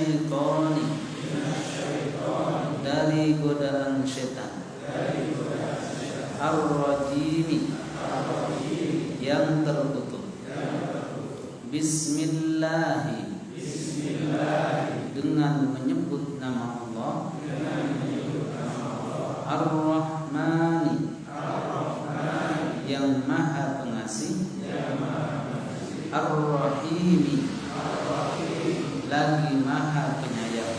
minasyaitoni, dari godaan setan, ar-rajimi, yang tertutup. Bismillahi, dengan menyebut nama Allah. Ar-Rahmani, yang maha pengasih. Ar-Rahimi, lagi maha penyayang.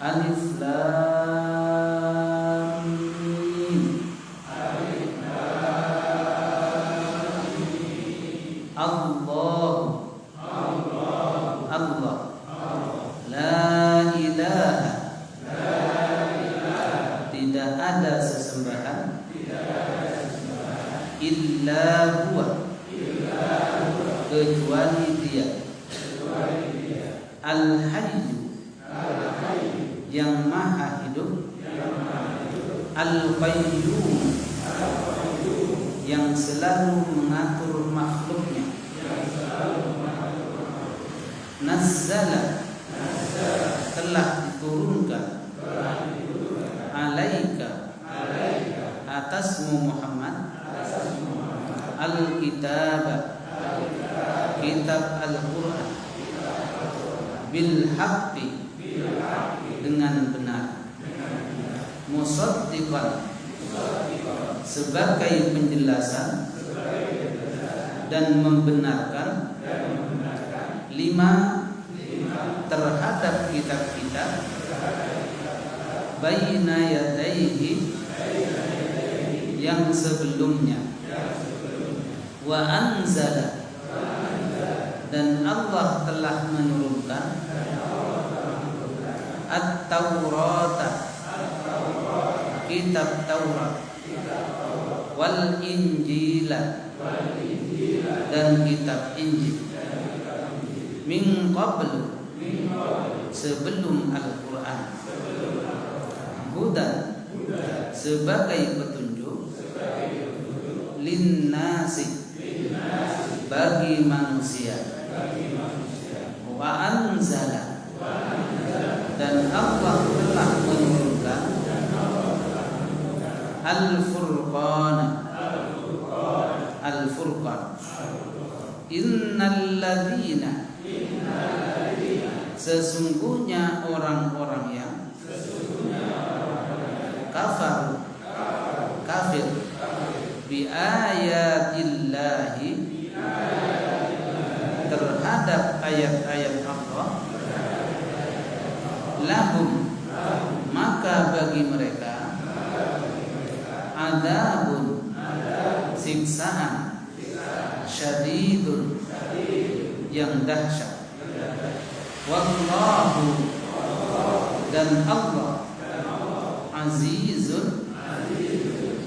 Alif Lam Mim. Allah, la ilaha, tidak ada sesembahan, illa huwa, kecuali dia. Al-Hayyu, yang maha hidup. Al-Qayyum, yang selalu mengatur makhluknya. Nazzala, telah diturunkan. Alaika, atasmu Muhammad. Al-Kitab, kitab Al-Quran. Bil haqqi, dengan benar. Musaddiqan, sebagai penjelasan dan membenarkan. Lima, terhadap kitab-kitab. Baina yadaihi, yang sebelumnya. Wa anzala, dan Allah telah menurunkan. At-Taurata, kitab Taurat. Wal Injila, dan kitab Injil. Min qablu, sebelum Al-Quran. Hudan, sebagai petunjuk. Linnasi, bagi manusia. Wa anzala, dan Allah telah menurunkan. Al-Furqan, Al-Furqan. Innal ladzina, sesungguhnya orang-orang yang kafir bi ayatillahi, terhadap ayat-ayat Allah. Lahum, maka bagi mereka. Adzabun, siksaan. Syadidun, yang dahsyat. Wallahu, dan Allah.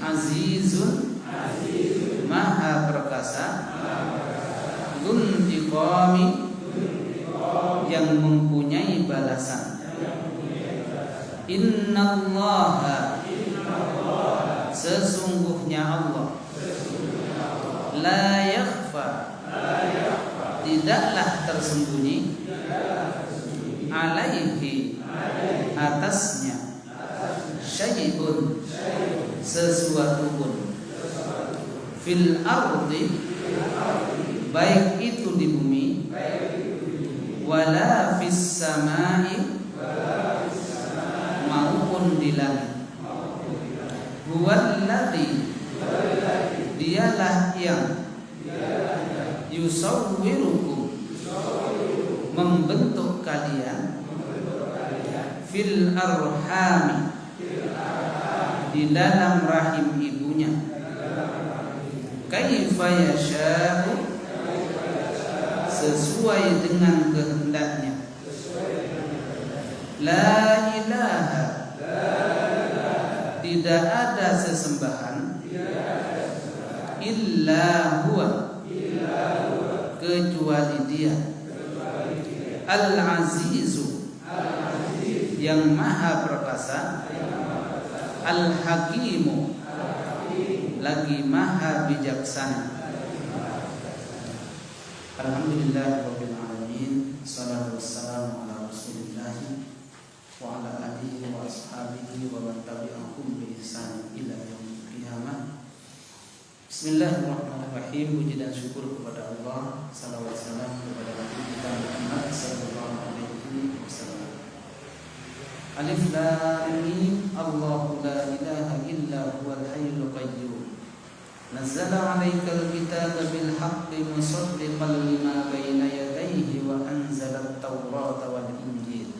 Azizun, maha perkasa. Dzuntiqami, yang mempunyai balasan. Innallaha, sesungguhnya Allah. La yakhfa, tidaklah tersembunyi. Alaihi, atasnya. Syai'un, sesuatu pun. Fil ardi, baik itu di bumi. Wala fis samai, maupun di langit. Huwallazi, dialah yang. Yusawwirukum, membentuk kalian. Fil arhami, di dalam rahim ibunya. Kaifa yasha'u, sesuai dengan kehendaknya. La ilaha, tidak ada sesembahan. Illa huwa, kecuali dia. Al-Azizu, yang maha perkasa. Al-Hakimu, lagi maha bijaksana. Alhamdulillahirabbil alamin. Wassalatu wassalamu ala Rasulillah wa ala alihi wa ashabihi wa man tabi'ahum bi ihsan ila yaumil qiyamah. Bismillahirrahmanirrahim. Puji dan syukur kepada Allah, salawat salam kepada Nabi kita Muhammad sallallahu alaihi wasallam. Alif lam mim. Allahu la ilaha illa huwal hayyul qayyum. Nazzala 'alaikal kitaba bil haqqi musaddiqan lima baina yadayhi wa anzala at-taurata wal injil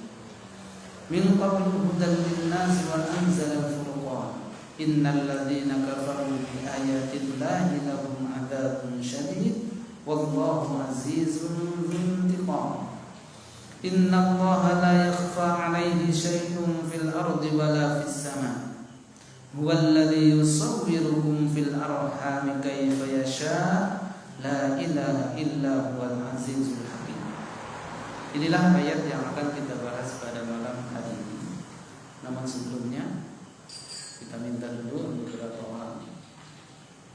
min qablu hudan lin-nasi wa anzala al-furqan. Innal ladzina kafaru bi ayati llahi lahum 'adzabun syadid wallahu 'azizun dzuntiqam. Innallaha la yakhfa 'alaihi syai'un fil ardi wala fis sama'. Huwallazi yusawwirukum fil arhami kaifa yasha' la ilaha illa huwal azizul hakim. Inilah ayat yang akan kita bahas pada malam hari ini. Namun sebelumnya kita minta dulu beberapa orang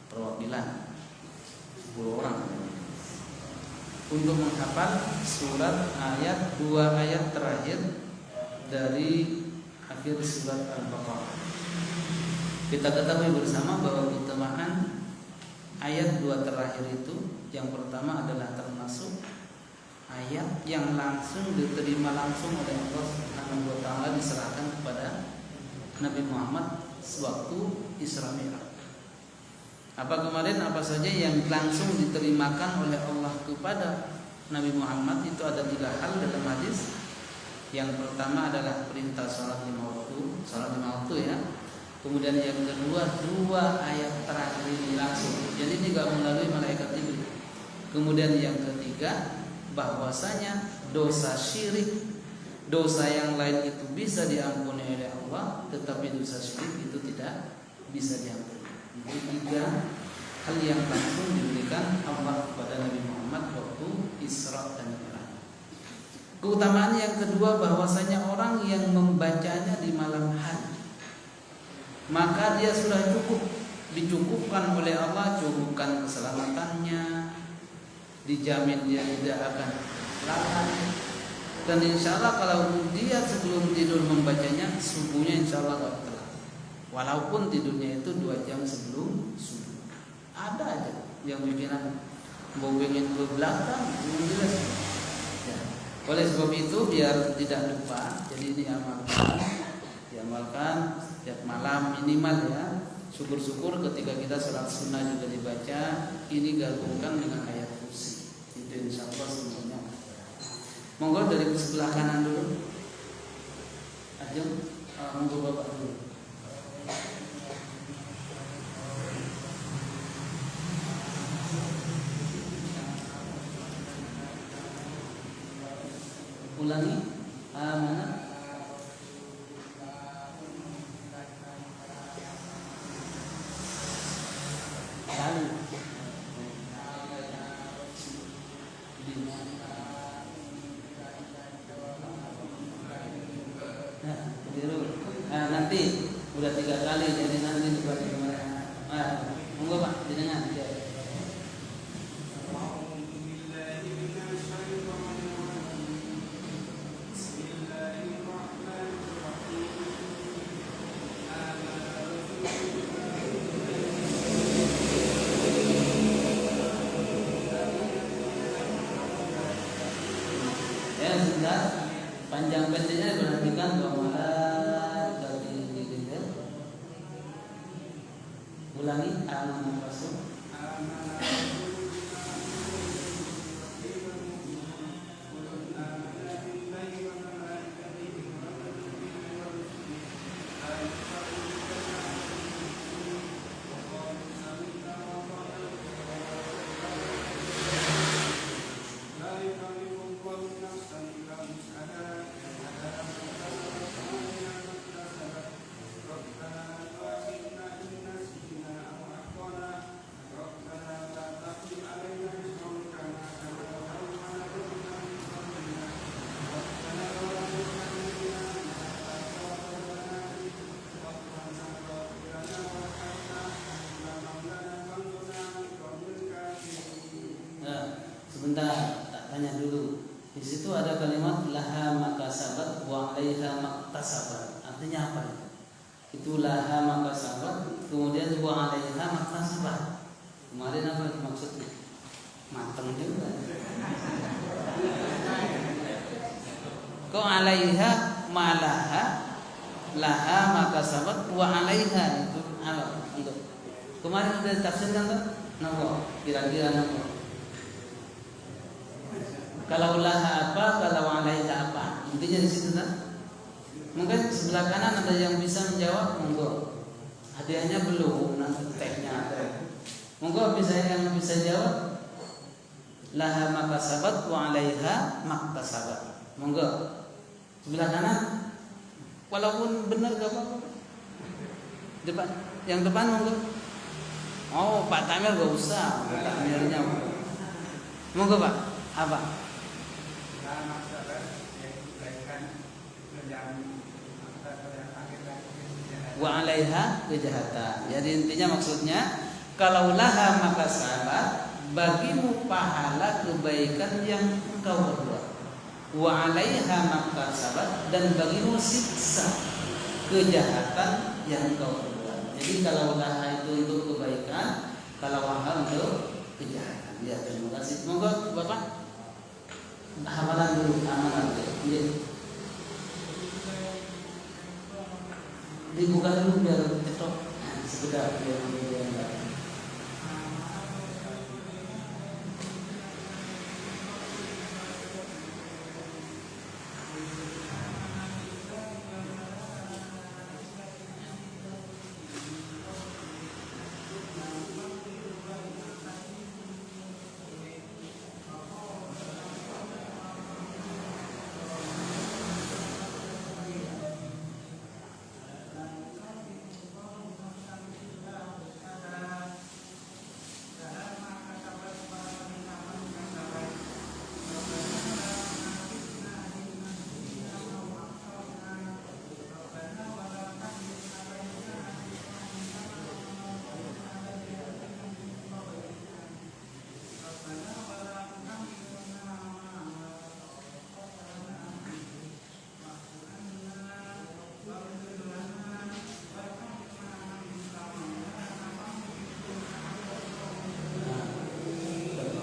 perwakilan 10 orang untuk menghafal surat ayat 2 ayat terakhir dari akhir surat Al-Baqarah. Kita ketahui bersama bahwa keutamaan ayat 2 terakhir itu, yang pertama adalah termasuk ayat yang langsung diterima langsung oleh Allah Subhanahu wa taala, diserahkan kepada Nabi Muhammad sewaktu Isra Mi'raj. Apa kemarin apa saja yang langsung diterimakan oleh Allah kepada Nabi Muhammad itu ada 3 hal dalam hadis. Yang pertama adalah perintah salat 5 waktu ya. Kemudian yang kedua 2 ayat terakhir ini langsung. Jadi ini tidak melalui malaikat Jibril. Kemudian yang ketiga bahwasanya dosa syirik, dosa yang lain itu bisa diampuni oleh Allah, tetapi dosa syirik itu tidak bisa diampuni. Jadi 3 hal yang langsung diberikan Allah kepada Nabi Muhammad waktu Isra dan Mi'raj. Keutamaan yang kedua bahwasanya orang yang membacanya di malam hari, maka dia sudah dicukupkan oleh Allah, cukupkan keselamatannya, dijamin dia tidak akan lalai. Dan insya Allah kalau dia sebelum tidur membacanya, subuhnya insya Allah gak telat. Walaupun tidurnya itu 2 jam sebelum subuh. Ada aja yang pikiran mau pengen ke belakang, jelas. Ya. Oleh sebab itu biar tidak lupa, jadi ini diamalkan setiap malam minimal ya. Syukur-syukur ketika kita sholat sunnah juga dibaca, ini gabungkan dengan ayat kursi. Itu insya Allah semuanya. Monggo dari sebelah kanan dulu. Ajeng, monggo bapak dulu. Ulangi, mana? Nanti udah 3 kali, jadi nanti dibaca kemana? Monggo Pak, jenengan. Panjang pendeknya diperhatikan bahwa dari detail. Ulangi amanah rasul. Di situ ada kalimat laha makasabat wa 'alaiha maktasabat. Artinya apa itu? Itu laha makasabat, kemudian wa 'alaiha maktasabat. Kemarin apa itu maksudnya? Mateng juga. Kau 'alaiha malaha laha makasabat wa 'alaiha itu apa? Untuk kemarin sudah ditafsirkan tuh? Napa? Kira-kira napa? Kalau laha apa, kalau 'alaiha apa? Intinya di situ kan? Mungkin sebelah kanan ada yang bisa menjawab, monggo. Hadiahnya belum, nanti tehnya ada. Monggo bisa yang bisa jawab. Laha makasabat wa 'alaiha maktasabat. Monggo. Sebelah kanan. Walaupun benar gak apa-apa. Depan, yang depan monggo. Oh, Pak Tamir gak usah, Pak Tamirnya. Monggo Pak. Apa? Wa 'alaiha kejahatan. Jadi intinya maksudnya kalau laha makasabat, bagimu pahala kebaikan yang engkau berbuat. Wa 'alaiha makasabat, dan bagimu siksa kejahatan yang engkau berbuat. Jadi kalau laha itu untuk kebaikan, kalau waha untuk kejahatan. Ya, terima kasih. Monggo Bapak. Hamalan dulu, amalan dulu. Ya. Dibuka dulu biar cetok. Sekedar biar enggak.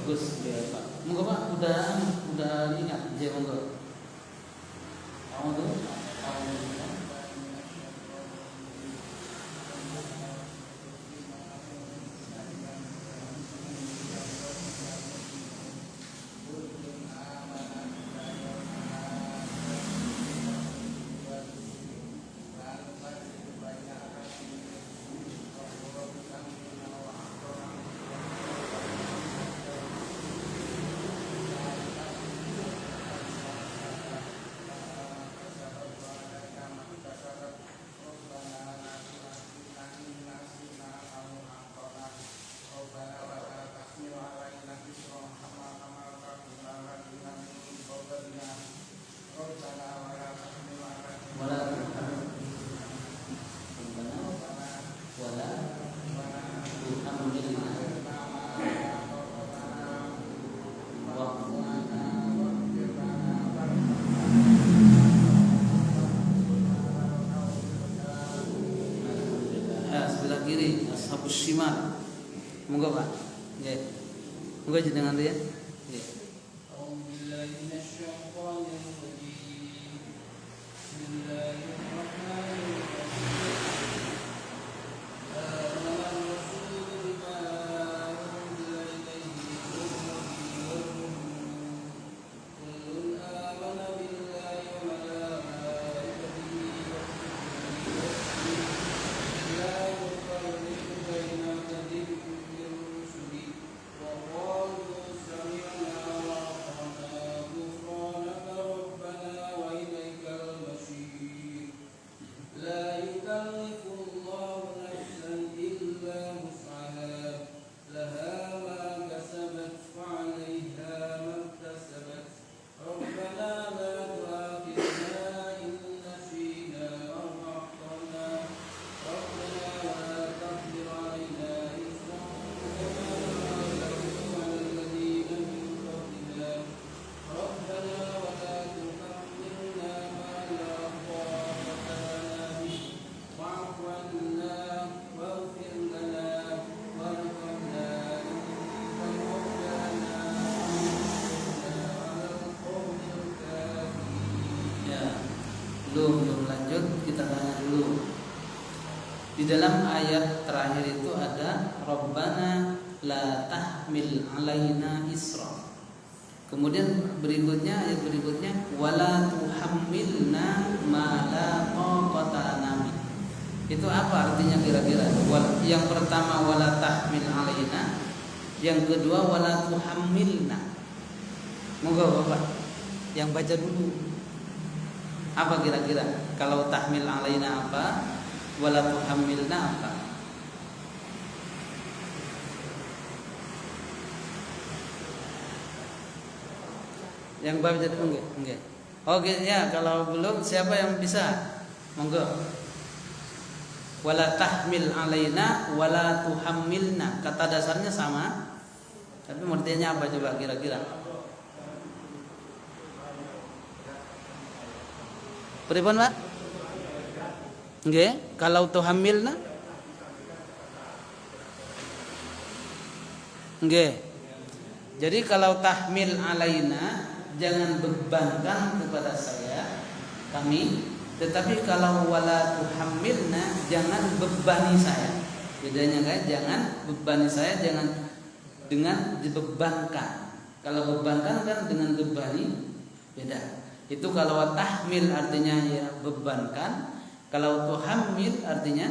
Bagus ya Pak. Monggo Pak, udah ingat aja monggo. Kamu tuh, sebelah kiri ashabus shimal. Monggo Pak. Nggih. Monggo jenengan ya. Nggih. Di dalam ayat terakhir itu ada Rabbana la tahmil alaina isra. Kemudian berikutnya, ayat berikutnya, wala tuhammilna ma la taqata lana. Itu apa artinya kira-kira? Yang pertama wala tahmil alaina, yang kedua wala tuhammilna. Moga Bapak yang baca dulu. Apa kira-kira? Kalau tahmil alaina apa? Wala tuhammilna apa? Yang baca dulu enggak? Oke ya, kalau belum siapa yang bisa? Monggo. Wala tahmil alaina wala tuhammilna. Kata dasarnya sama. Tapi artinya apa coba kira-kira? Pripun, Pak? Nggih, kalau tuhammilna? Nggih. Jadi kalau tahmil alaina, jangan bebankan kepada saya, kami. Tetapi kalau wala tuhammilna, jangan bebani saya. Bedanya kan? Jangan bebani saya, jangan dengan dibebankan. Kalau bebankan kan dengan bebani, beda. Itu kalau tahmil artinya ya bebankan. Kalau tuhammil artinya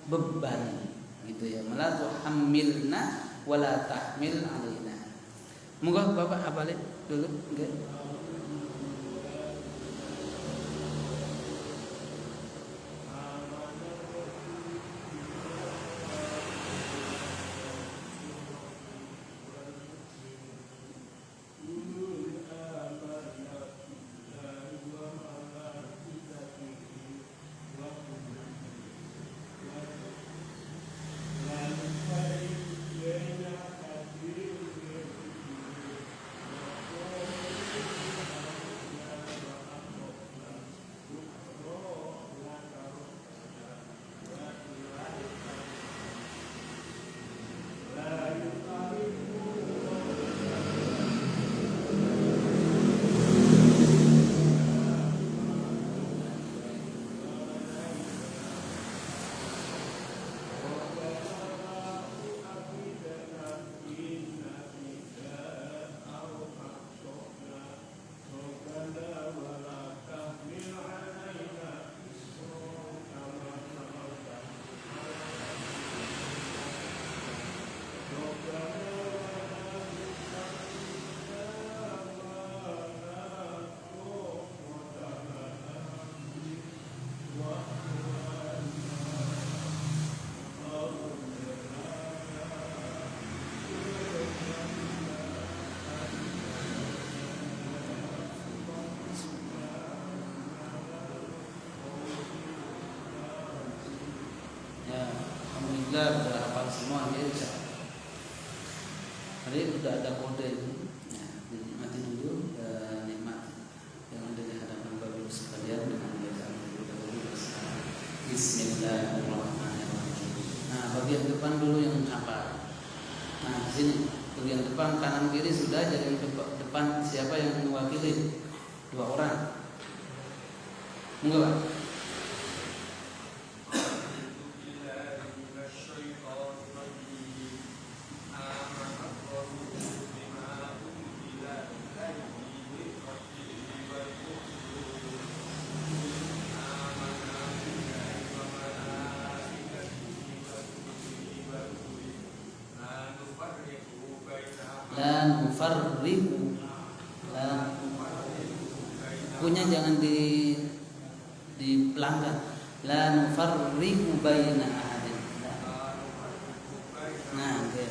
beban, gitu ya. Mala tuhammilna wala tahmil alaina. Moga Bapak hafalin dulu, nggih. Alhamdulillah sudah hafal semua ya. Hari sudah ada kode itu. Ya, dinikmati dulu, nikmat yang ada di hadapan Bapak Ibu sekalian dengan bacaan dahulu bersama. Bismillahirrahmanirrahim. Nah, bagian depan dulu yang hafal. Nah, sini bagian depan kanan kiri sudah, jadi yang depan siapa yang mewakili? 2 orang. Enggak, Pak? Farriqu, punya jangan dipelanggan. La nufarriqu baina ahadin. Nah, okay.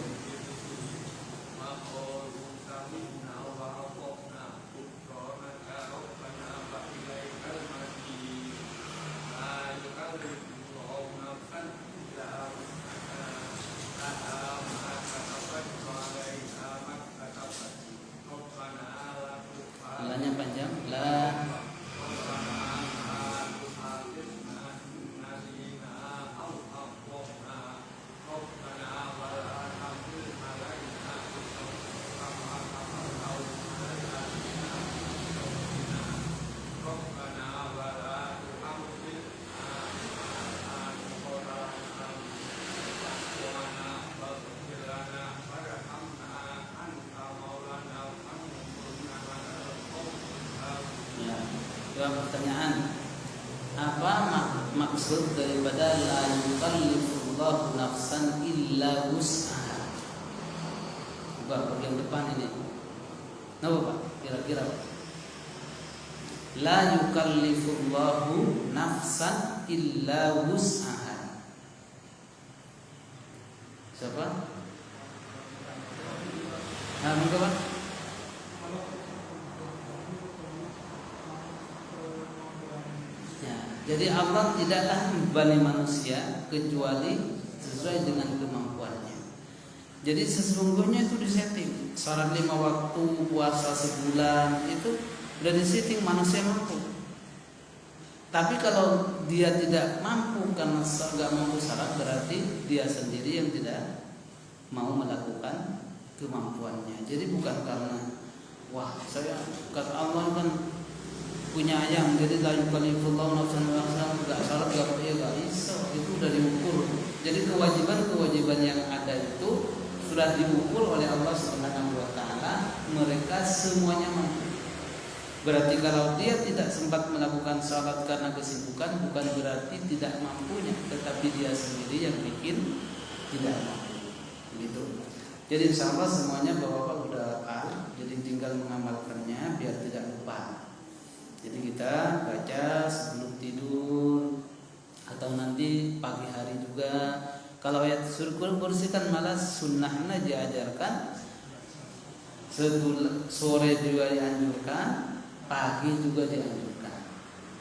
Panjang la maksud daripada la yukallifullahu nafsan illa wus'aha. Bagian depan ini. Kenapa Pak? Kira-kira Pak? La yukallifullahu nafsan illa wus'aha. Siapa? Mungkin Pak? Jadi Allah tidaklah membebani manusia kecuali sesuai dengan kemampuannya. Jadi sesungguhnya itu disetting. Salat 5 waktu, puasa sebulan itu sudah disetting manusia mampu. Tapi kalau dia tidak mampu karena nggak mampu salat, berarti dia sendiri yang tidak mau melakukan kemampuannya. Jadi bukan karena wah saya kata Allah kan punya ayam, jadi la yukallifullahu nafsan illa wus'aha, enggak salat enggak bisa, itu sudah diukur. Jadi kewajiban yang ada itu sudah diukur oleh Allah Subhanahu wa taala, mereka semuanya mampu. Berarti kalau dia tidak sempat melakukan salat karena kesibukan, bukan berarti tidak mampunya, tetapi dia sendiri yang bikin tidak mampu. Gitu. Jadi insyaallah semuanya Bapak-bapak udah paham, jadi tinggal mengamalkannya biar tidak lupa. Jadi kita baca sebelum tidur atau nanti pagi hari juga. Kalau ayat surah kursi kan malah sunnahnya diajarkan, sore juga dianjurkan, pagi juga dianjurkan,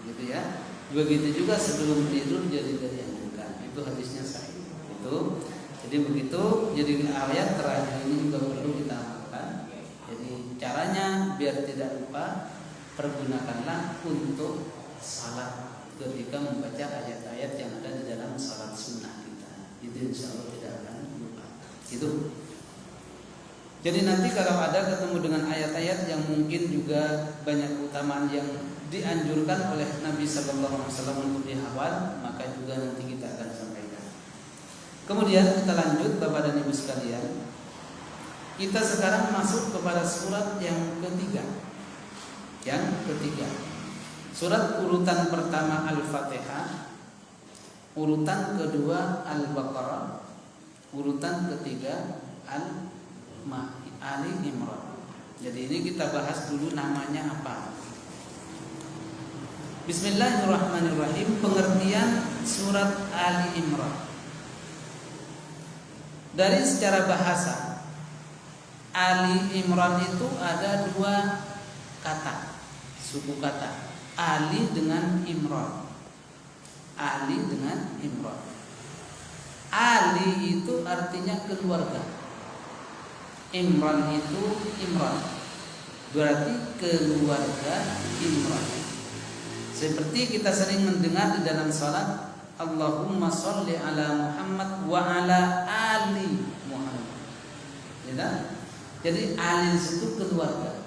gitu ya. Begitu juga sebelum tidur jadi dianjurkan. Itu hadisnya sahih. Itu. Jadi begitu. Jadi ayat terakhir ini juga perlu kita amalkan. Jadi caranya biar tidak lupa, pergunakanlah untuk salat ketika membaca ayat-ayat yang ada di dalam salat sunnah kita. Itu insya Allah tidak akan lupa. Itu. Jadi nanti kalau ada ketemu dengan ayat-ayat yang mungkin juga banyak keutamaan yang dianjurkan oleh Nabi Sallallahu Alaihi Wasallam untuk dihafal, maka juga nanti kita akan sampaikan. Kemudian kita lanjut Bapak dan Ibu sekalian. Kita sekarang masuk kepada surat yang ketiga. Yang ketiga, surat urutan pertama Al-Fatihah, urutan kedua Al-Baqarah, urutan ketiga Ali Imran. Jadi ini kita bahas dulu namanya apa. Bismillahirrahmanirrahim. Pengertian surat Ali Imran. Dari secara bahasa, Ali Imran itu ada 2 kata, suku kata, Ali dengan Imran. Ali dengan Imran. Ali itu artinya keluarga. Imran itu Imran. Berarti keluarga Imran. Seperti kita sering mendengar di dalam salat, Allahumma sholli ala Muhammad wa ala ali Muhammad. Ya, jadi Ali itu keluarga.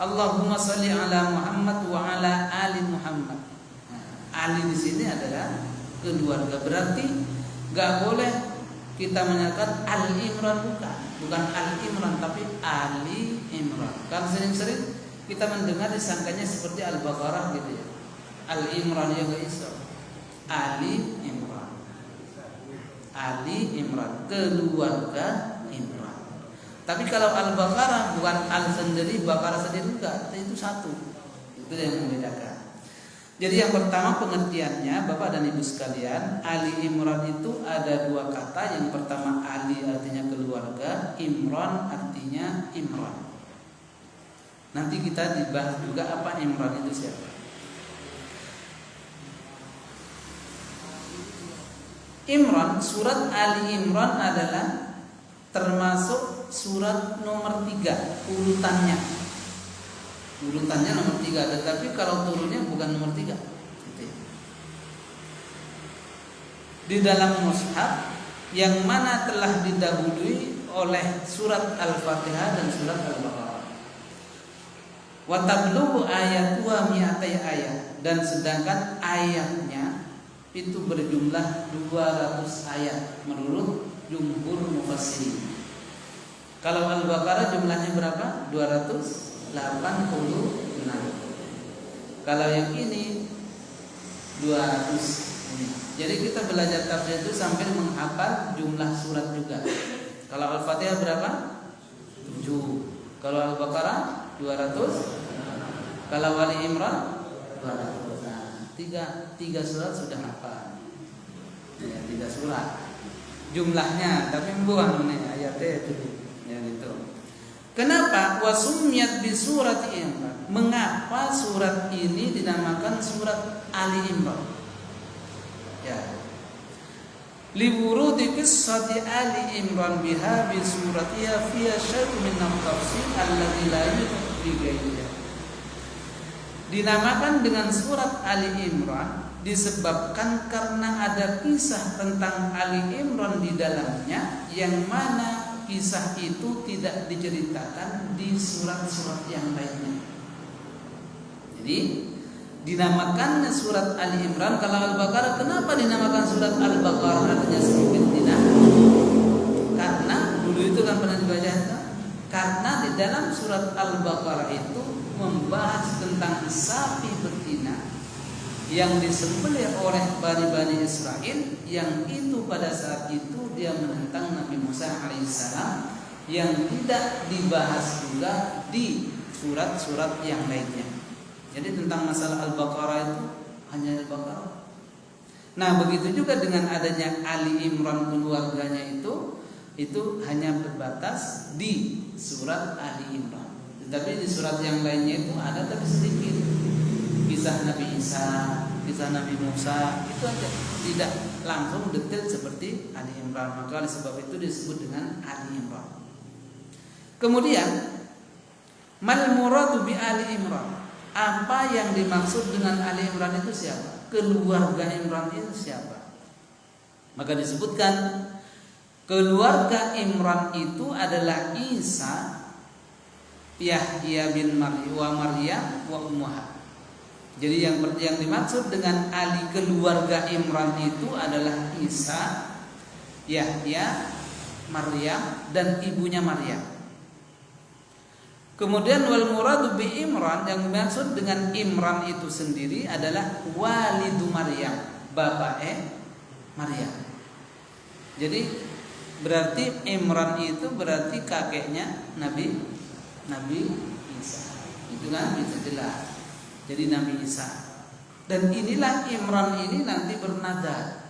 Allahumma sholli ala Muhammad wa ala ali Muhammad. Ali di sini adalah keluarga. Berarti enggak boleh kita menyatakan Al Imran, bukan Al Imran tapi Ali Imran. Kan sering-sering kita mendengar disangkanya seperti Al Baqarah gitu ya. Al Imran ya guys. Ali Imran. Ali Imran, keluarga Imran. Tapi kalau Al-Baqarah bukan Al sendiri, Baqarah sendiri enggak, itu satu. Itu yang membedakan. Jadi yang pertama pengertiannya Bapak dan Ibu sekalian, Ali Imran itu ada 2 kata. Yang pertama Ali artinya keluarga, Imran artinya Imran. Nanti kita dibahas juga apa Imran itu siapa. Imran, surat Ali Imran adalah termasuk surat nomor 3 urutannya. Urutannya nomor 3, tetapi kalau turunnya bukan nomor 3. Di dalam mushaf yang mana telah didahului oleh surat Al-Fatihah dan surat Al-Baqarah. Wa tablughu ayatuha mi'atai ayat, dan sedangkan ayatnya itu berjumlah 200 ayat menurut jumhur mufassirin. Kalau Al-Baqarah jumlahnya berapa? 286. Kalau yang ini 200 ini. Jadi kita belajar tafsir itu sambil menghafal jumlah surat juga. Kalau Al-Fatihah berapa? 7. Kalau Al-Baqarah 200. Kalau Ali Imran 200. Nah, tiga surat sudah hafal. Ya, 3 surat. Jumlahnya tapi buang nih ayatnya itu. Ya gitu. Kenapa wasumiyat bi surati Imran? Mengapa surat ini dinamakan surat Ali Imran? Ya. Liwurudi qissati Ali Imran biha bi suratiha fiha syai'un min at-tafsir alladhi la yudrak fi ghairiha. Dinamakan dengan surat Ali Imran disebabkan karena ada kisah tentang Ali Imran di dalamnya yang mana kisah itu tidak diceritakan di surat-surat yang lainnya. Jadi dinamakan surat Ali Imran. Kalau Al-Baqarah, kenapa dinamakan surat Al-Baqarah? Artinya sedikit tidak. Karena dulu itu kan pernah dibaca. Karena di dalam surat Al-Baqarah itu membahas tentang sapi betina yang disembelih oleh Bani Israel, yang itu pada saat itu dia menentang Nabi Musa alaihissalam, yang tidak dibahas juga di surat-surat yang lainnya. Jadi tentang masalah Al-Baqarah itu hanya Al-Baqarah. Nah begitu juga dengan adanya Ali Imran keluarganya itu hanya berbatas di surat Ali Imran. Tetapi di surat yang lainnya itu ada tapi sedikit. Kisah Nabi Isa, kisah Nabi Musa itu aja, tidak langsung detail seperti Ali Imran. Maka oleh sebab itu disebut dengan Ali Imran. Kemudian mal muradu bi Ali Imran? Apa yang dimaksud dengan Ali Imran itu siapa? Keluarga Imran itu siapa? Maka disebutkan keluarga Imran itu adalah Isa, Yahya bin Maryam wa ummuha. Jadi yang dimaksud dengan Ali keluarga Imran itu adalah Isa, Yahya, Maryam dan ibunya Maryam. Kemudian wal muradu bi Imran, yang dimaksud dengan Imran itu sendiri adalah walidu Maryam, bapaknya Maryam. Jadi berarti Imran itu berarti kakeknya Nabi Isa. Itu kan bisa jelas. Jadi Nabi Isa. Dan inilah Imran ini nanti bernada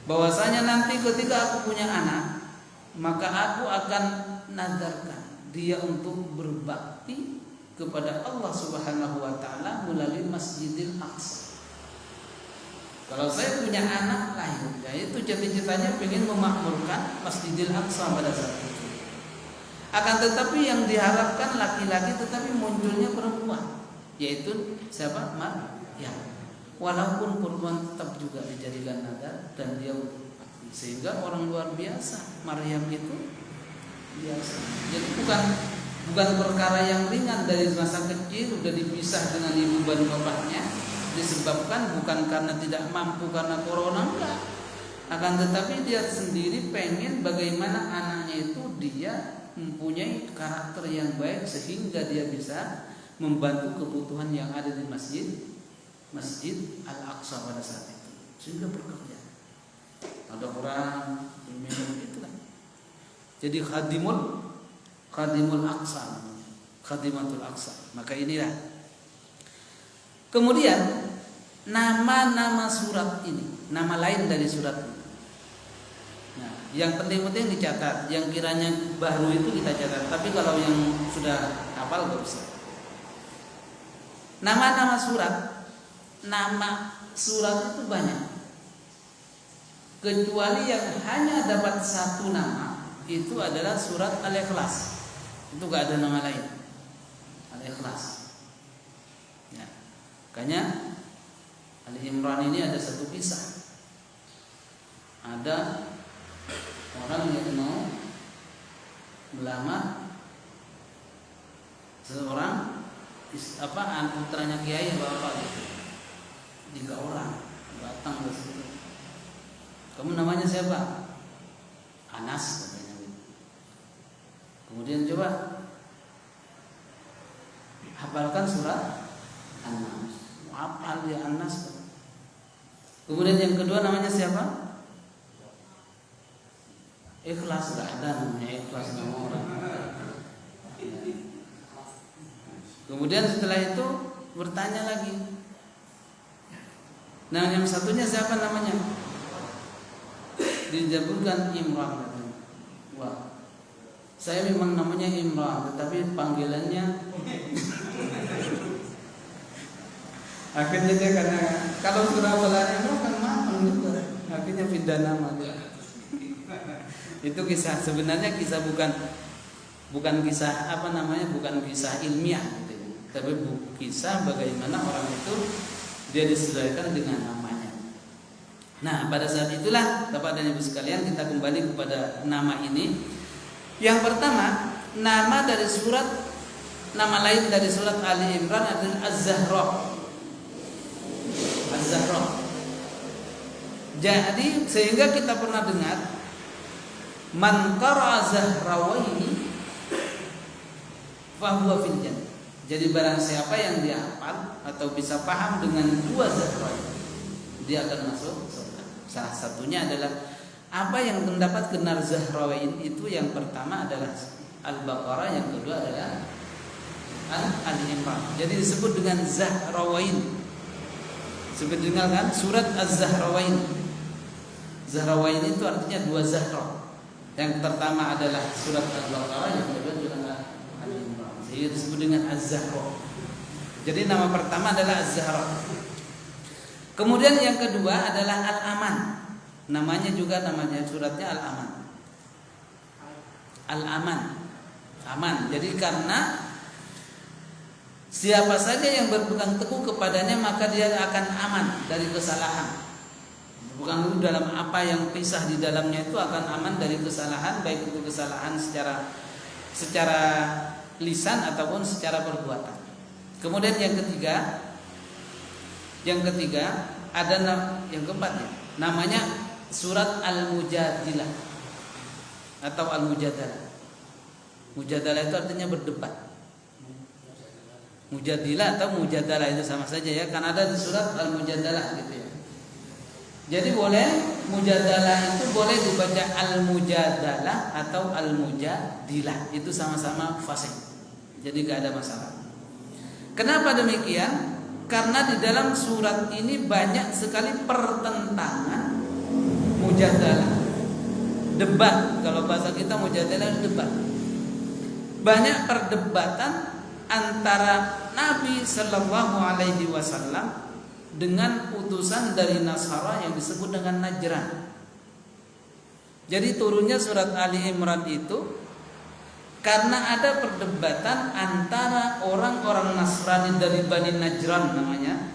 bahwasanya nanti ketika aku punya anak, maka aku akan nadarkan dia untuk berbakti kepada Allah Subhanahu wa taala melalui Masjidil Aqsa. Kalau saya punya anak lahir, yaitu cita-citanya ingin memakmurkan Masjidil Aqsa pada saat itu. Akan tetapi yang diharapkan laki-laki, tetapi munculnya perempuan, yaitu siapa? Maryam. Walaupun perempuan tetap juga dijadikan nadar dan dia sehingga orang luar biasa. Maryam itu biasa. Jadi bukan perkara yang ringan, dari masa kecil sudah dipisah dengan ibu dan bapaknya, disebabkan bukan karena tidak mampu karena corona, enggak. Akan tetapi dia sendiri pengen bagaimana anaknya itu dia mempunyai karakter yang baik sehingga dia bisa membantu kebutuhan yang ada di Masjid Al-Aqsa pada saat itu, sehingga bekerja. Ada orang minum itu kan. Jadi khadimul Aqsa, khadimatul Aqsa. Maka inilah. Kemudian nama-nama surat ini, nama lain dari surat ini. Nah, yang penting-penting dicatat, yang kiranya baru itu kita catat. Tapi kalau yang sudah hafal gak usah. Nama-nama surat, nama surat itu banyak. Kecuali yang hanya dapat satu nama, itu adalah surat Al-Ikhlas. Itu gak ada nama lain. Al-Ikhlas. Ya. Makanya Ali Imran ini ada satu kisah. Ada orang yang mau melamar seorang putranya kiai bapak gitu. 3 orang datang ke situ. Kamu namanya siapa? Anas katanya gitu. Kemudian coba hafalkan surat An-Nas. dia An-Nas. Kemudian yang kedua namanya siapa? Ikhlas, gak ada namanya Ikhlas nama orang. Kemudian setelah itu bertanya lagi. Nah yang satunya siapa namanya? Dijawabkan Imran. Wah, saya memang namanya Imran, tetapi panggilannya akhirnya dia karena kalau surah Al-Imran kan matang juga, akhirnya pindah nama dia. Itu kisah, sebenarnya kisah bukan kisah apa namanya, bukan kisah ilmiah gitu, tapi kisah bagaimana orang itu dia disesuaikan dengan namanya. Nah pada saat itulah Bapak dan Ibu sekalian, kita kembali kepada nama ini. Yang pertama, nama lain dari surat Ali Imran adalah Az-Zahra. Az-Zahra. Jadi sehingga kita pernah dengar man qara'a Zahrawaini fahuwa fil jannah. Jadi barang siapa yang dia hafal atau bisa paham dengan dua Zahrawain, dia akan masuk surga. Salah satunya adalah apa yang mendapat gelar Zahrawain itu, yang pertama adalah Al-Baqarah, yang kedua adalah Al-Imran. Jadi disebut dengan Zahrawain. Sebut dengar kan surat Az-Zahrawain. Zahrawain itu artinya dua Zahra. Yang pertama adalah surat Al-Baqarah, yang kedua adalah Al-Imran. Jadi disebut dengan Az-Zahra. Jadi nama pertama adalah Az-Zahra. Kemudian yang kedua adalah Al-Aman. Namanya suratnya Al-Aman. Al-Aman. Aman. Jadi karena siapa saja yang berpegang teguh kepadanya maka dia akan aman dari kesalahan. Bukan dulu dalam apa yang pisah di dalamnya itu akan aman dari kesalahan, baik itu kesalahan secara lisan ataupun secara perbuatan. Kemudian yang ketiga ada yang keempat ya, namanya surat Al-Mujadilah atau Al-Mujadalah. Mujadalah itu artinya berdebat. Mujadilah atau Mujadalah itu sama saja ya, kan ada di surat Al-Mujadalah gitu ya. Jadi boleh Mujadalah itu boleh dibaca Al-Mujadalah atau Al-Mujadilah, itu sama-sama fasih. Jadi gak ada masalah. Kenapa demikian? Karena di dalam surat ini banyak sekali pertentangan. Mujadalah, debat. Kalau bahasa kita Mujadalah debat. Banyak perdebatan antara Nabi Sallallahu Alaihi Wasallam dengan utusan dari Nasara yang disebut dengan Najran. Jadi turunnya surat Ali Imran itu karena ada perdebatan antara orang-orang Nasrani dari Bani Najran namanya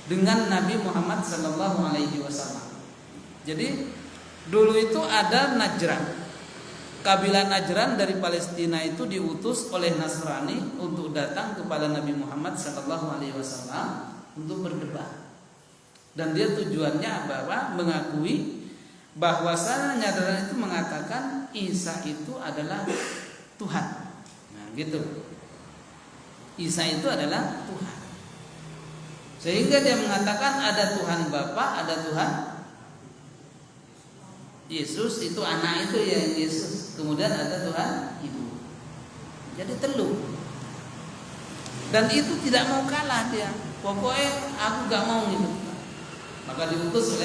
dengan Nabi Muhammad Sallallahu Alaihi Wasallam. Jadi dulu itu ada Najran, kabilah Najran dari Palestina itu diutus oleh Nasrani untuk datang kepada Nabi Muhammad Sallallahu Alaihi Wasallam untuk berdebat. Dan dia tujuannya bahwa mengakui bahwasanya Najran itu mengatakan Isa itu adalah Tuhan. Nah, gitu. Isa itu adalah Tuhan. Sehingga dia mengatakan ada Tuhan Bapa, ada Tuhan Yesus, itu anak itu ya Yesus. Kemudian ada Tuhan Ibu. Jadi telu. Dan itu tidak mau kalah dia. Pokoknya aku gak mau gitu. Maka diutus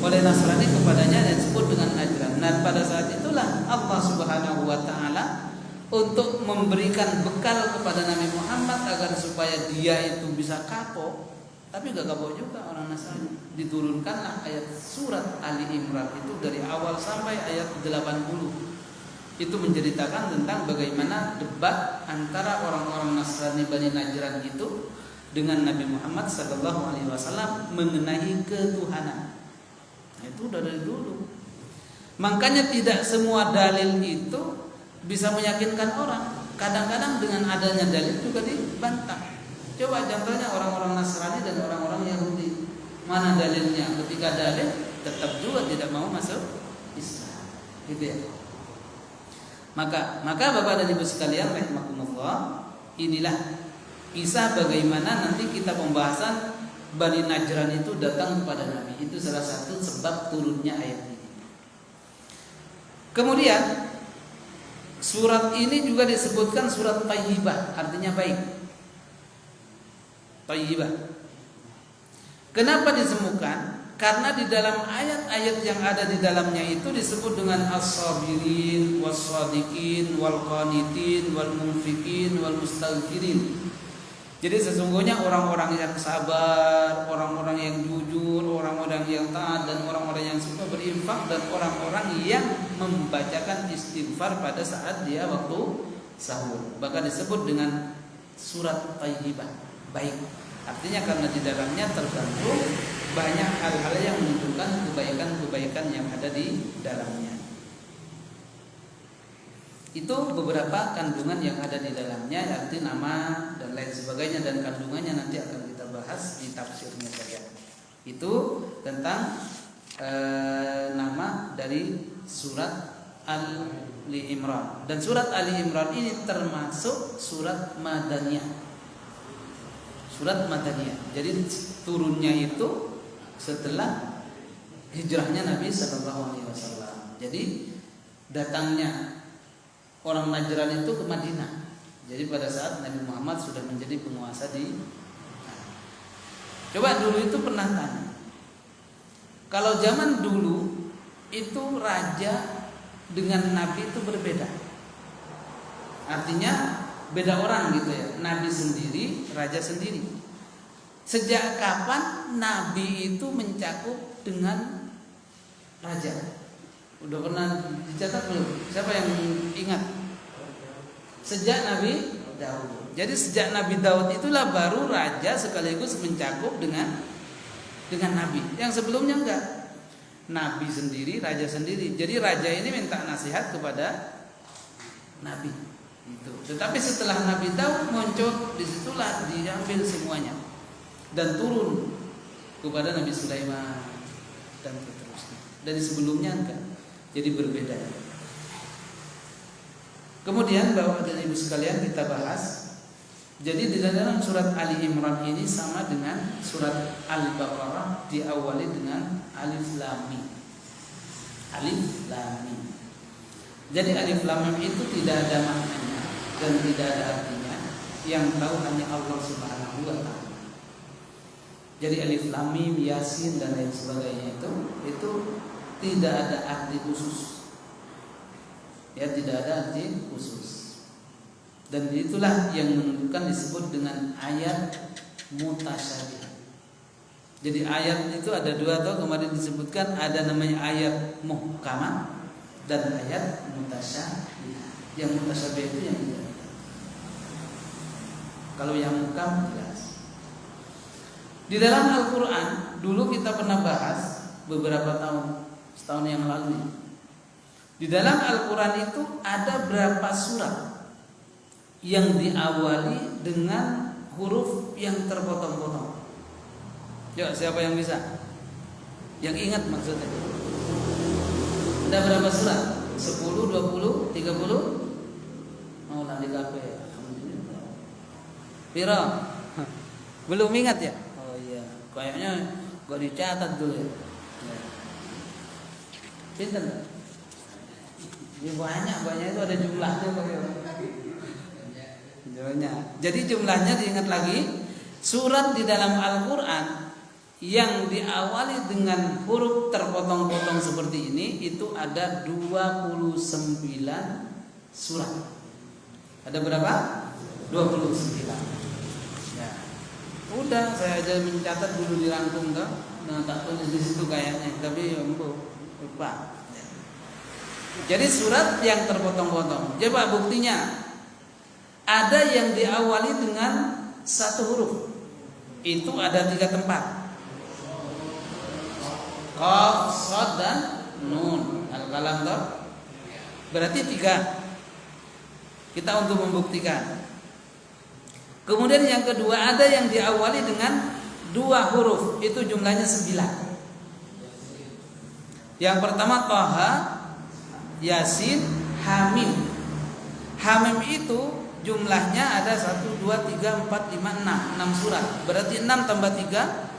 oleh Nasrani kepadanya dan disebut dengan Najran. Dan pada saat itulah Allah Subhanahu wa taala untuk memberikan bekal kepada Nabi Muhammad agar supaya dia itu bisa kapok. Tapi gak kapok juga orang Nasrani. Diturunkanlah ayat surat Ali Imran itu dari awal sampai ayat 80. Itu menceritakan tentang bagaimana debat antara orang-orang Nasrani Bani Najran itu dengan Nabi Muhammad sallallahu alaihi wasallam mengenai ketuhanan. Nah, itu udah dari dulu. Makanya tidak semua dalil itu bisa meyakinkan orang. Kadang-kadang dengan adanya dalil juga dibantah. Coba contohnya orang-orang Nasrani dan orang-orang Yahudi. Mana dalilnya? Ketika dalil tetap juga tidak mau masuk Islam. Gitu ya. Maka Bapak dan Ibu sekalian rahimakumullah, inilah Kisah bagaimana nanti kita pembahasan Bani Najran itu datang kepada Nabi. Itu salah satu sebab turunnya ayat ini. Kemudian surat ini juga disebutkan surat Thayyibah, artinya baik. Thayyibah. Kenapa disemukan? Karena di dalam ayat-ayat yang ada di dalamnya itu disebut dengan as-sabirin, was-sadiqin, wal-qanitin, wal-munfiqin, wal-mustaghfirin. Jadi sesungguhnya orang-orang yang sabar, orang-orang yang jujur, orang-orang yang taat, dan orang-orang yang suka berinfak, dan orang-orang yang membacakan istighfar pada saat dia waktu sahur. Bahkan disebut dengan surat Thayyibah, baik. Artinya karena di dalamnya terkandung banyak hal-hal yang menunjukkan kebaikan-kebaikan yang ada di dalamnya. Itu beberapa kandungan yang ada di dalamnya, arti nama dan lain sebagainya, dan kandungannya nanti akan kita bahas di tafsirnya saja. Itu tentang nama dari surat Ali Imran. Dan surat Ali Imran ini termasuk surat Madaniyah. Surat Madaniyah. Jadi turunnya itu setelah hijrahnya Nabi SAW. Jadi datangnya orang Najran itu ke Madinah. Jadi pada saat Nabi Muhammad sudah menjadi penguasa di. Coba dulu itu pernah tanya. Kalau zaman dulu itu raja dengan Nabi itu berbeda. Artinya beda orang gitu ya. Nabi sendiri, raja sendiri. Sejak kapan Nabi itu mencakup dengan raja? Udah pernah dicatat belum? Siapa yang ingat? Sejak Nabi Daud. Jadi sejak Nabi Daud itulah baru raja sekaligus mencakup dengan Nabi. Yang sebelumnya enggak. Nabi sendiri, raja sendiri. Jadi raja ini minta nasihat kepada Nabi. Itu. Tetapi setelah Nabi Daud muncul, disitulah diambil semuanya dan turun kepada Nabi Sulaiman dan seterusnya. Dari sebelumnya enggak. Jadi berbeda. Kemudian Bapak dan Ibu sekalian kita bahas. Jadi di dalam surat Ali Imran ini sama dengan surat Al-Baqarah, diawali dengan Alif Lam Mim. Alif Lam Mim. Jadi Alif Lam Mim itu tidak ada maknanya dan tidak ada artinya, yang tahu hanya Allah Subhanahu wa taala. Jadi Alif Lam Mim, Yasin dan lain sebagainya itu tidak ada arti khusus. Ya, tidak ada arti khusus. Dan itulah yang menunjukkan disebut dengan ayat mutasyabih. Jadi ayat itu ada dua tuh, kemarin disebutkan ada namanya ayat muhkamah dan ayat mutasyabih. Yang mutasyabih itu yang tidak. Kalau yang muhkam jelas. Di dalam Al-Qur'an dulu kita pernah bahas beberapa tahun, setahun yang lalu. Di dalam Al-Qur'an itu ada berapa surat yang diawali dengan huruf yang terpotong-potong. Yuk, siapa yang bisa? Yang ingat maksudnya? Ada berapa surat? 10, 20, 30? Oh, nanti kafe ya. Piro? Belum ingat ya? Oh iya, kayaknya gak dicatat dulu ya. Pinter gak? Ini banyak itu ada jumlahnya Jadi jumlahnya diingat lagi. Surat di dalam Al-Quran yang diawali dengan huruf terpotong-potong seperti ini itu ada 29 surat. Ada berapa? 29. Ya. Udah, saya aja mencatat dulu dirangkum kan. Nah, tak tulis di situ kayaknya, tapi lupa. Jadi surat yang terpotong-potong. Coba buktinya. Ada yang diawali dengan satu huruf. Itu ada 3 tempat. Qaf, Shad dan Nun. Al-Qalam toh. Berarti 3. Kita untuk membuktikan. Kemudian yang kedua ada yang diawali dengan 2 huruf. Itu jumlahnya 9. Yang pertama Thaha, Yasin, Hamim. Hamim itu jumlahnya ada 1, 2, 3, 4, 5, 6 surat. Berarti 6 tambah 3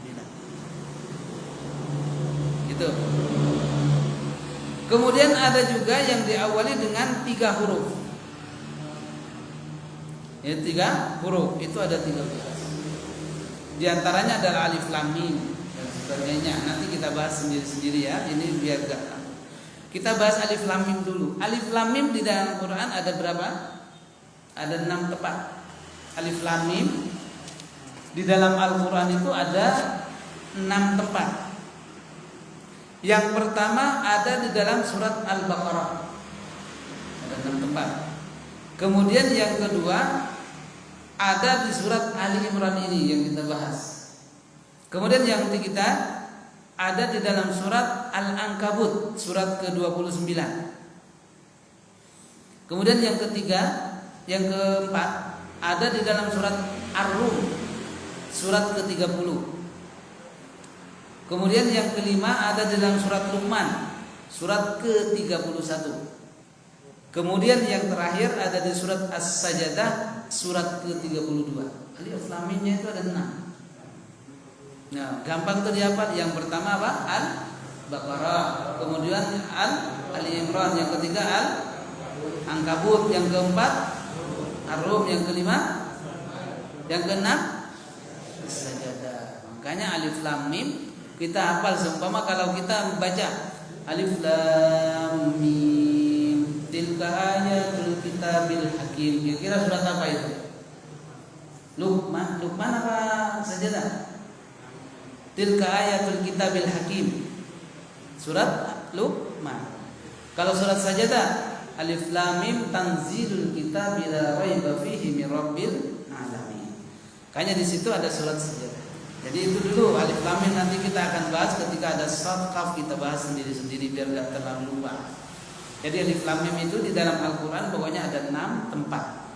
9. Gitu. Kemudian ada juga yang diawali dengan 3 huruf. Ya, 3 huruf itu ada 13. Di antaranya adalah alif lam mim dan sebagainya. Nanti kita bahas sendiri-sendiri ya. Ini biar gak. Kita bahas alif lam mim dulu. Alif lam mim di dalam Quran ada berapa? Ada 6 tepat. Alif lam mim di dalam Al-Quran itu ada 6 tempat. Yang pertama ada di dalam surat Al-Baqarah. Ada 6 tempat. Kemudian yang kedua ada di surat Ali Imran ini yang kita bahas. Kemudian yang ketiga ada di dalam surat Al-Ankabut surat ke-29. Kemudian yang keempat ada di dalam surat Ar-Rum surat ke-30. Kemudian yang kelima ada di dalam surat Luqman surat ke-31. Kemudian yang terakhir ada di surat As-Sajdah surat ke-32. Alif lam mimnya itu ada 6. Nah, gampang itu dihafal. Yang pertama apa? Al-Baqarah. Kemudian Ali Imran. Yang ketiga Al-Ankabut. Yang keempat Ar-Rum. Yang kelima, yang keenam As-Sajdah. Makanya alif lam mim kita hafal. Seumpama kalau kita membaca alif lam mim tilka ayatul kitabil hakim. Kira-kira surat apa itu? Luqman apa Sajdah? Tilka ayatul kitabil hakim. Surat Luqman. Kalau surat Sajdah alif lam mim tanzilul kitabi la raiba fihi mir rabbil alamin. Kayaknya di situ ada surat Sajdah. Jadi itu dulu alif lam mim, nanti kita akan bahas ketika ada surat Qaf, kita bahas sendiri-sendiri biar enggak terlalu lupa. Jadi alif lam mim itu di dalam Al-Quran pokoknya ada 6 tempat.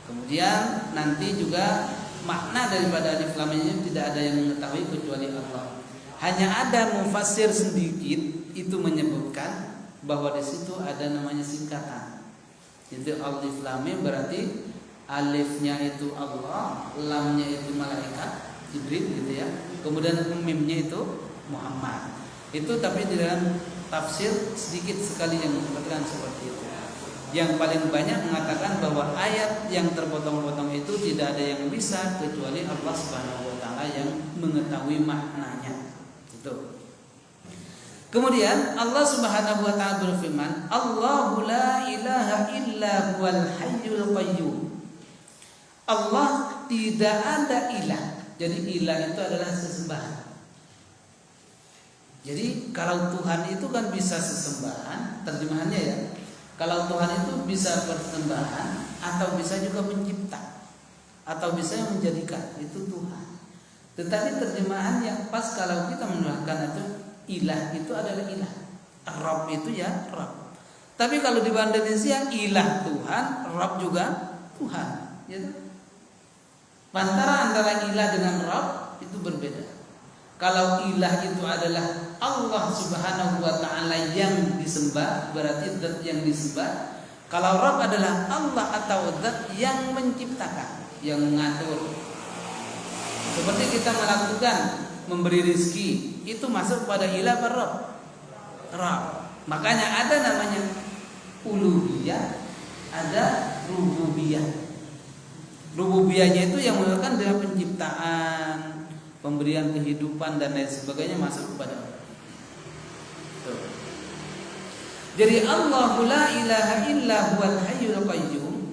Kemudian nanti juga makna daripada alif lam mim ini tidak ada yang mengetahui kecuali Allah. Hanya ada mufassir sedikit itu menyebutkan bahwa di situ ada namanya singkatan. Itu alif lam mim berarti alifnya itu Allah, lamnya itu malaikat Jibril gitu ya. Kemudian mimnya itu Muhammad. Itu tapi di dalam tafsir sedikit sekali yang mengatakan seperti itu. Yang paling banyak mengatakan bahwa ayat yang terpotong-potong itu tidak ada yang bisa kecuali Allah Subhanahu wa taala yang mengetahui maknanya. Itu. Kemudian Allah Subhanahu wa taala berfirman, Allahu la ilaha illa huwal hayyul qayyum. Allah tidak ada ilah. Jadi ilah itu adalah sesembahan. Jadi kalau Tuhan itu kan bisa sesembahan, terjemahannya ya. Kalau Tuhan itu bisa persembahan atau bisa juga mencipta atau bisa menjadikan, itu Tuhan. Tetapi terjemahan yang pas kalau kita menerangkan itu ilah itu adalah ilah. Rabb itu ya Rabb. Tapi kalau di bahasa Indonesia ilah Tuhan, Rabb juga Tuhan, gitu. Antara ilah dengan Rabb itu berbeda. Kalau ilah itu adalah Allah Subhanahu wa taala yang disembah, berarti zat yang disembah. Kalau Rabb adalah Allah atau zat yang menciptakan, yang mengatur. Seperti kita melakukan memberi rizki, itu masuk pada ilah atau Rabb? Rabb. Makanya ada namanya uluhiyah, ada rububiyah. Rububiyahnya itu yang merupakan dalam penciptaan, pemberian kehidupan dan lain sebagainya masuk kepada Allah. Jadi Allahu la ilaha illa huwal hayyul qayyum.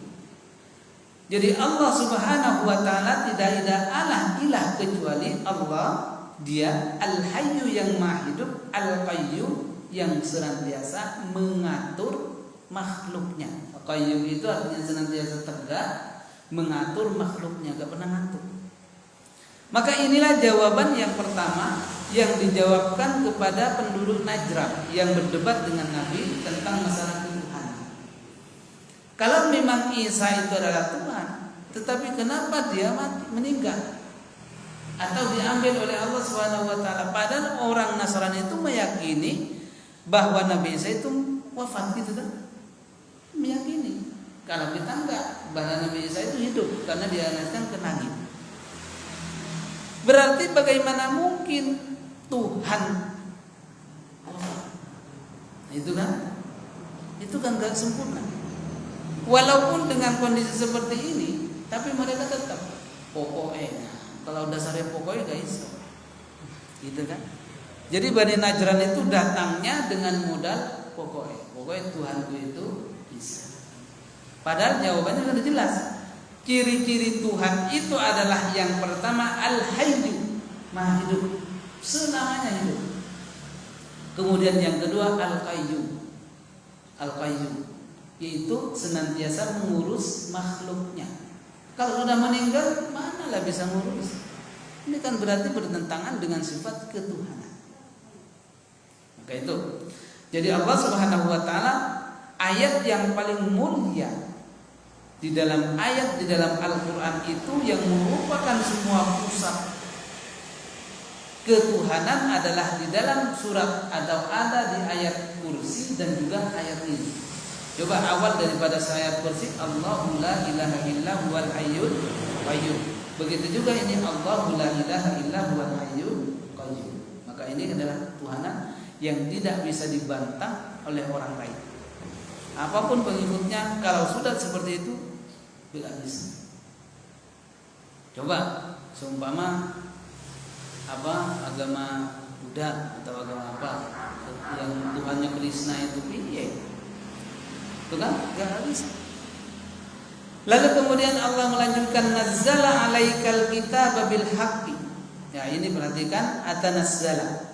Jadi Allah Subhanahu wa taala tidak ada ilah kecuali Allah. Dia al-hayyu yang maha hidup, al-qayyum yang senantiasa mengatur makhluknya. Qayyum itu artinya senantiasa tegak mengatur makhluknya, gak pernah ngantuk. Maka inilah jawaban yang pertama yang dijawabkan kepada penduduk Najran yang berdebat dengan Nabi tentang masalah Tuhan. Kalau memang Isa itu adalah Tuhan, tetapi kenapa dia meninggal atau diambil oleh Allah Subhanahu wa taala? Padahal orang Nasrani itu meyakini bahwa Nabi Isa itu wafat gitu kan? Meyakini. Kalau kita enggak, bahwa Nabi Isa itu hidup karena dianaskan ke langit. Berarti bagaimana mungkin Tuhan itu kan gak sempurna. Walaupun dengan kondisi seperti ini, tapi mereka tetap pokoknya. Kalau dasarnya pokoknya gak bisa, gitu kan? Jadi Bani Najran itu datangnya dengan modal pokoknya Tuhanku itu bisa. Padahal jawabannya sudah jelas. Ciri-ciri Tuhan itu adalah yang pertama Al-Hayyu, Maha hidup, selamanya hidup. Kemudian yang kedua Al-Qayyum, yaitu senantiasa mengurus makhluknya. Kalau sudah meninggal, manalah bisa mengurus. Ini kan berarti bertentangan dengan sifat ketuhanan. Maka itu, jadi Allah Subhanahu wa taala, ayat yang paling mulia di dalam Al-Quran itu yang merupakan semua pusat ketuhanan adalah di dalam surat atau ada di ayat kursi dan juga ayat ini. Coba awal daripada ayat kursi, Allahu la ilaha illa huwal hayyul qayyum. Begitu juga ini, Allahu la ilaha illa huwal hayyul qayyum. Maka ini adalah ketuhanan yang tidak bisa dibantah oleh orang lain. Apapun pengikutnya, kalau sudah seperti itu bila bisa. Coba seumpama agama Buddha atau agama apa yang Tuhannya Krishna itu piye? Itu kan gak bisa. Lalu kemudian Allah melanjutkan nazzala alaikal kitaba bil haqqi. Ya, ini perhatikan, atanazzala.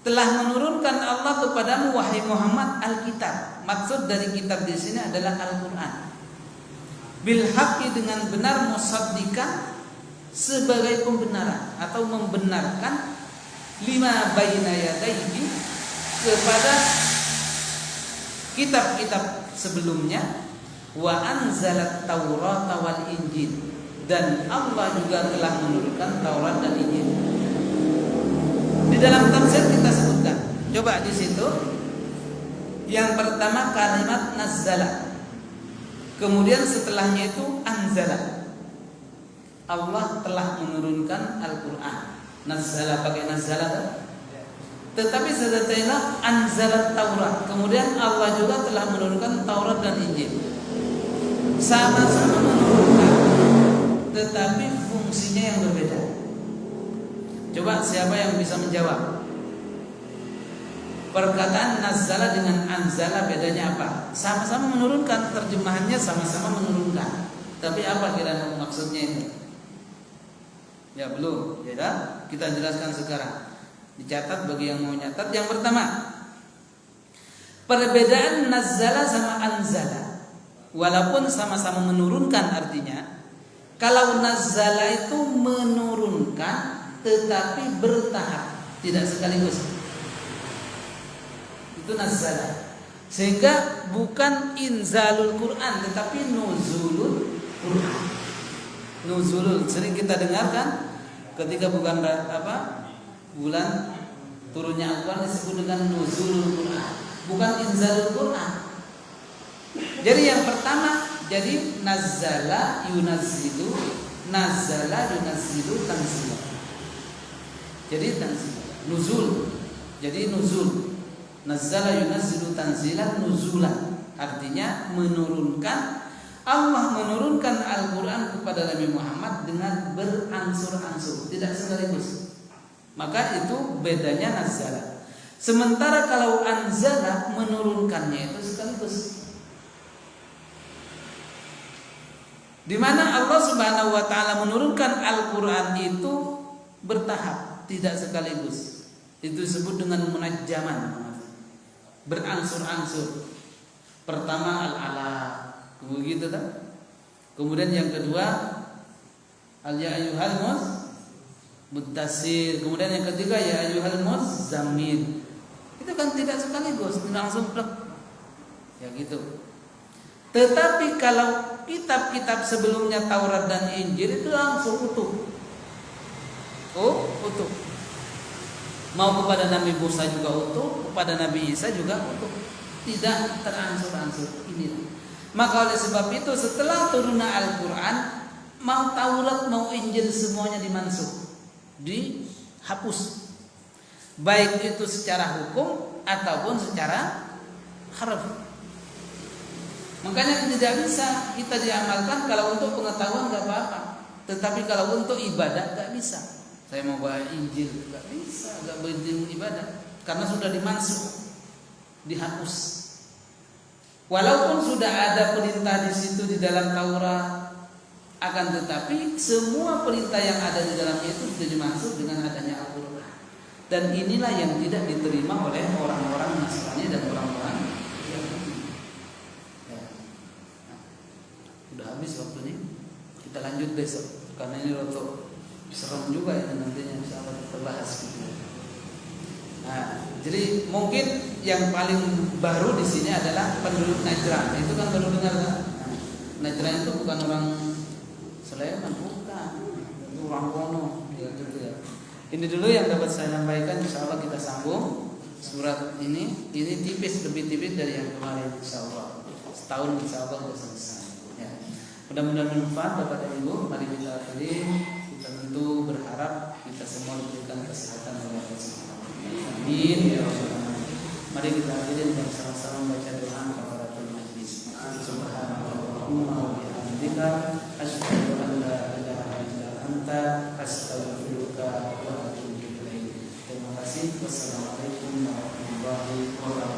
Telah menurunkan Allah kepadamu wahai Muhammad Alkitab. Maksud dari kitab di sini adalah Al-Qur'an. Bil haqqi, dengan benar, musaddiqan, sebagai pembenaran atau membenarkan, lima baina yadayhi, kepada kitab-kitab sebelumnya, wa anzalat Taurata wal Injil, dan Allah juga telah menurunkan Taurat dan Injil. Di dalam tafsir kita sebutkan, coba di situ yang pertama kalimat nazzala, kemudian setelahnya itu anzala. Allah telah menurunkan Al-Quran. Nazzala pakai nazzala, tetapi setelahnya anzalat Taurat, kemudian Allah juga telah menurunkan Taurat dan Injil. Sama-sama menurunkan, tetapi fungsinya yang berbeda. Coba siapa yang bisa menjawab? Perkataan nazzala dengan anzala bedanya apa? Sama-sama menurunkan, terjemahannya sama-sama menurunkan. Tapi apa kira-kira maksudnya ini? Ya belum, ya dah. Kita jelaskan sekarang. Dicatat bagi yang mau nyatat. Yang pertama, perbedaan nazzala sama anzala, walaupun sama-sama menurunkan artinya. Kalau nazzala itu menurunkan, tetapi bertahap, tidak sekaligus. Itu nazzala. Sehingga bukan inzalul Quran, tetapi nuzulul Quran. Nuzulul sering kita dengarkan ketika bulan turunnya Al-Quran disebut dengan nuzulul Quran, bukan inzalul Quran. Jadi yang pertama, jadi nazzala yunazzilu, tanzila. Jadi tanzila, nuzul. Jadi nuzul. Nazzala yunazzilu tanzilan, nuzulan. Artinya menurunkan. Allah menurunkan Al-Quran kepada Nabi Muhammad dengan beransur-ansur, tidak sekaligus. Maka itu bedanya nazzala. Sementara kalau anzala, menurunkannya itu sekaligus. Di mana Allah Subhanahu wa taala menurunkan Al-Quran itu bertahap, tidak sekaligus. Itu disebut dengan munajjaman, beransur-ansur. Pertama al-ala, begitu kan? Kemudian yang kedua ya ayyuhal mudaththir, kemudian yang ketiga ya ayyuhal muzammil. Itu kan tidak sekaligus, langsung plek. Ya gitu. Tetapi kalau kitab-kitab sebelumnya Taurat dan Injil itu langsung utuh. Utuh. Mau kepada Nabi Musa juga utuh, kepada Nabi Isa juga utuh. Tidak teransur-ansur. Ini. Maka oleh sebab itu setelah turunnya Al-Quran, mau Taurat mau Injil semuanya dimansuh, dihapus, baik itu secara hukum ataupun secara harf. Makanya tidak bisa kita diamalkan kalau untuk pengetahuan nggak apa-apa, tetapi kalau untuk ibadah nggak bisa. Saya mau baca Injil nggak bisa, nggak boleh ibadah karena sudah dimansuh, dihapus. Walaupun sudah ada perintah di situ di dalam Taurat, akan tetapi semua perintah yang ada di dalamnya itu sudah dimansuh dengan adanya Al-Quran. Dan inilah yang tidak diterima oleh orang-orang Nasrani dan orang-orang Yahudi. Ya. Nah, udah habis waktunya. Kita lanjut besok karena ini roto serem juga ya nantinya insyaallah kita bahas gitu. Nah, jadi mungkin yang paling baru di sini adalah penduduk Najran. Itu kan baru dengar kan? Nah, Najran itu bukan orang Sleman, bukan. Itu orang Wono, gitu ya. Ini dulu yang dapat saya sampaikan. Insyaallah kita sambung surat ini. Ini tipis, lebih tipis dari yang kemarin insyaallah. Setahun insyaallah sudah selesai. Ya. Mudah-mudahan bermanfaat Bapak dan Ibu. Mari kita akhiri. Kita tentu berharap kita semua diberikan kesehatan oleh Allah Subhanahu. Amin ya rabbal alamin. Mari kita akhiri dengan sama-sama membaca doa kafaratul majlis. Subhanallahumma wa bihamdika asyhadu an la ilaha illa anta astaghfiruka wa atubu ilaik. Terima kasih. Wassalamualaikum warahmatullahi wabarakatuh.